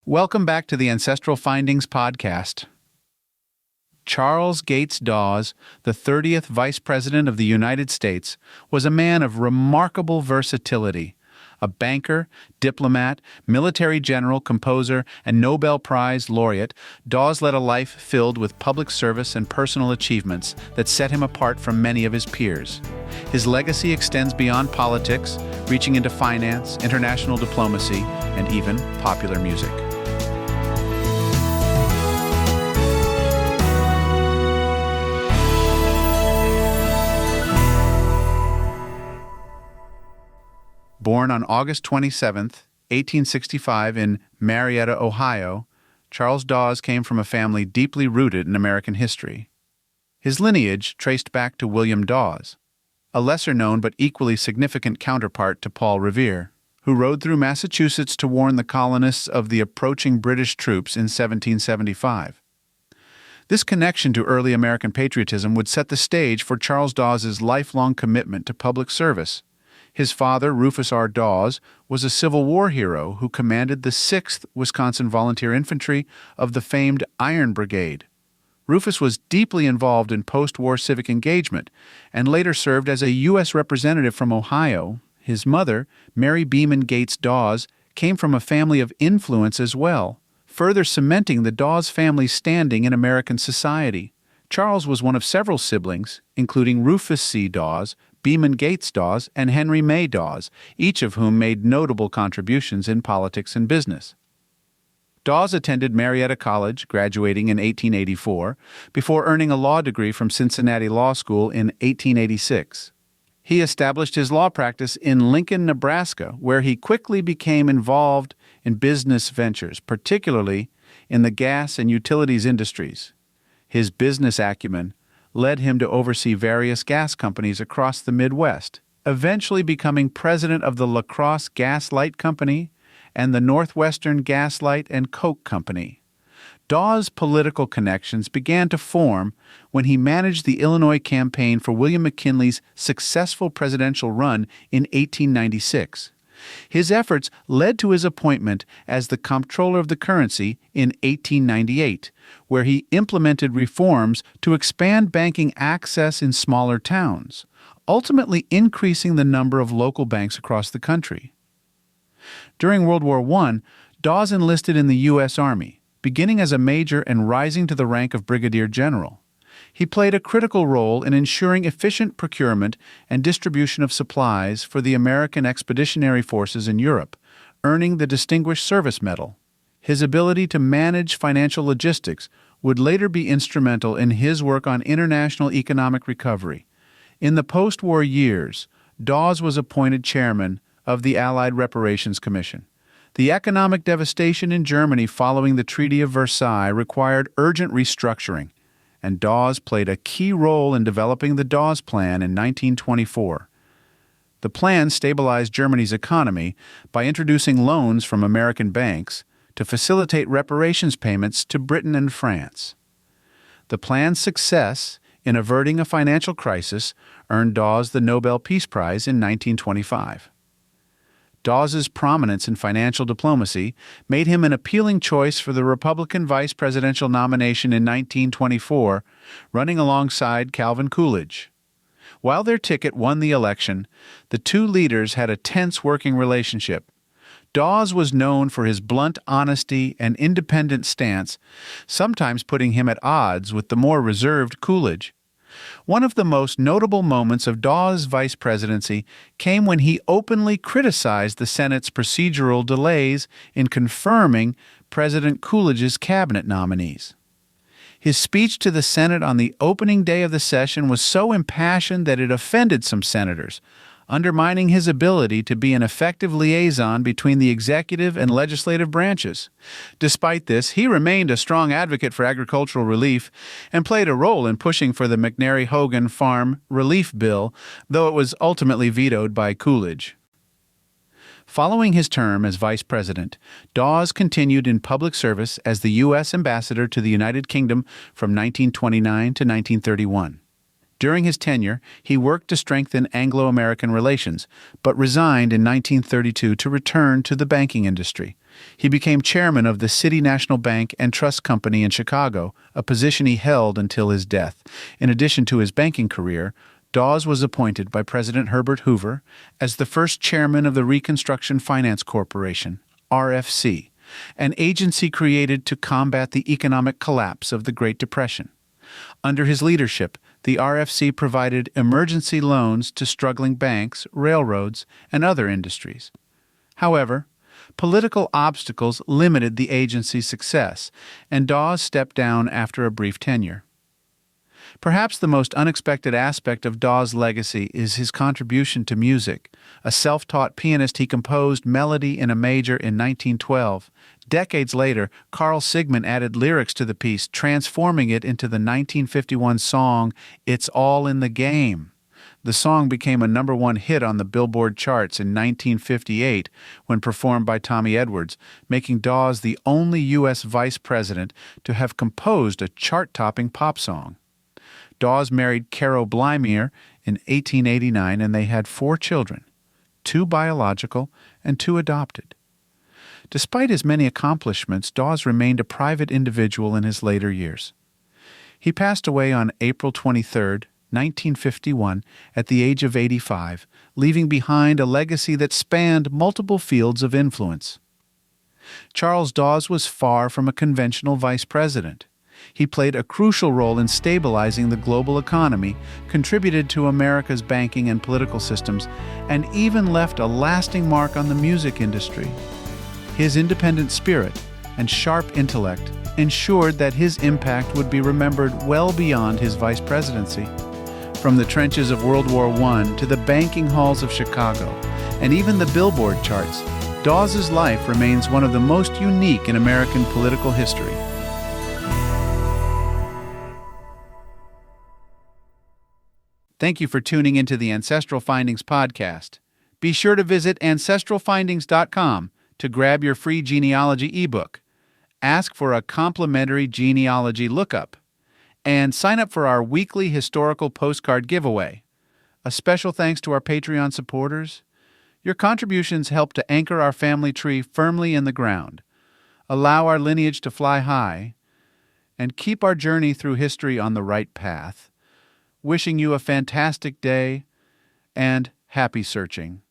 Welcome back to the Ancestral Findings podcast. Charles Gates Dawes, the 30th Vice President of the United States, was a man of remarkable versatility. A banker, diplomat, military general, composer, and Nobel Prize laureate, Dawes led a life filled with public service and personal achievements that set him apart from many of his peers. His legacy extends beyond politics, reaching into finance, international diplomacy, and even popular music. Born on August 27, 1865 in Marietta, Ohio, Charles Dawes came from a family deeply rooted in American history. His lineage traced back to William Dawes, a lesser-known but equally significant counterpart to Paul Revere, who rode through Massachusetts to warn the colonists of the approaching British troops in 1775. This connection to early American patriotism would set the stage for Charles Dawes's lifelong commitment to public service. His father, Rufus R. Dawes, was a Civil War hero who commanded the 6th Wisconsin Volunteer Infantry of the famed Iron Brigade. Rufus was deeply involved in post-war civic engagement and later served as a U.S. representative from Ohio. His mother, Mary Beeman Gates Dawes, came from a family of influence as well, further cementing the Dawes family's standing in American society. Charles was one of several siblings, including Rufus C. Dawes, Beeman Gates Dawes, and Henry May Dawes, each of whom made notable contributions in politics and business. Dawes attended Marietta College, graduating in 1884, before earning a law degree from Cincinnati Law School in 1886. He established his law practice in Lincoln, Nebraska, where he quickly became involved in business ventures, particularly in the gas and utilities industries. His business acumen led him to oversee various gas companies across the Midwest, eventually becoming president of the La Crosse Gas Light Company and the Northwestern Gas Light and Coke Company. Dawes' political connections began to form when he managed the Illinois campaign for William McKinley's successful presidential run in 1896. His efforts led to his appointment as the Comptroller of the Currency in 1898, where he implemented reforms to expand banking access in smaller towns, ultimately increasing the number of local banks across the country. During World War I, Dawes enlisted in the U.S. Army, beginning as a major and rising to the rank of brigadier general. He played a critical role in ensuring efficient procurement and distribution of supplies for the American expeditionary forces in Europe, earning the Distinguished Service Medal. His ability to manage financial logistics would later be instrumental in his work on international economic recovery. In the post-war years, Dawes was appointed chairman of the Allied Reparations Commission. The economic devastation in Germany following the Treaty of Versailles required urgent restructuring, and Dawes played a key role in developing the Dawes Plan in 1924. The plan stabilized Germany's economy by introducing loans from American banks to facilitate reparations payments to Britain and France. The plan's success in averting a financial crisis earned Dawes the Nobel Peace Prize in 1925. Dawes's prominence in financial diplomacy made him an appealing choice for the Republican vice presidential nomination in 1924, running alongside Calvin Coolidge. While their ticket won the election, the two leaders had a tense working relationship. Dawes was known for his blunt honesty and independent stance, sometimes putting him at odds with the more reserved Coolidge. One of the most notable moments of Dawes' vice presidency came when he openly criticized the Senate's procedural delays in confirming President Coolidge's cabinet nominees. His speech to the Senate on the opening day of the session was so impassioned that it offended some senators, undermining his ability to be an effective liaison between the executive and legislative branches. Despite this, he remained a strong advocate for agricultural relief and played a role in pushing for the McNary-Hogan Farm Relief Bill, though it was ultimately vetoed by Coolidge. Following his term as vice president, Dawes continued in public service as the U.S. ambassador to the United Kingdom from 1929 to 1931. During his tenure, he worked to strengthen Anglo-American relations, but resigned in 1932 to return to the banking industry. He became chairman of the City National Bank and Trust Company in Chicago, a position he held until his death. In addition to his banking career, Dawes was appointed by President Herbert Hoover as the first chairman of the Reconstruction Finance Corporation, RFC, an agency created to combat the economic collapse of the Great Depression. Under his leadership, the RFC provided emergency loans to struggling banks, railroads, and other industries. However, political obstacles limited the agency's success, and Dawes stepped down after a brief tenure. Perhaps the most unexpected aspect of Dawes' legacy is his contribution to music. A self-taught pianist, he composed melody in a major in 1912. Decades later, Carl Sigman added lyrics to the piece, transforming it into the 1951 song, "It's All in the Game." The song became a #1 hit on the Billboard charts in 1958 when performed by Tommy Edwards, making Dawes the only U.S. vice president to have composed a chart-topping pop song. Dawes married Caro Blymeyer in 1889, and they had 4 children, 2 biological and 2 adopted. Despite his many accomplishments, Dawes remained a private individual in his later years. He passed away on April 23, 1951, at the age of 85, leaving behind a legacy that spanned multiple fields of influence. Charles Dawes was far from a conventional vice president. He played a crucial role in stabilizing the global economy, contributed to America's banking and political systems, and even left a lasting mark on the music industry. His independent spirit and sharp intellect ensured that his impact would be remembered well beyond his vice presidency. From the trenches of World War I to the banking halls of Chicago, and even the Billboard charts, Dawes' life remains one of the most unique in American political history. Thank you for tuning into the Ancestral Findings podcast. Be sure to visit ancestralfindings.com to grab your free genealogy ebook. Ask for a complimentary genealogy lookup, and sign up for our weekly historical postcard giveaway. A special thanks to our Patreon supporters. Your contributions help to anchor our family tree firmly in the ground, allow our lineage to fly high, and keep our journey through history on the right path. Wishing you a fantastic day and happy searching.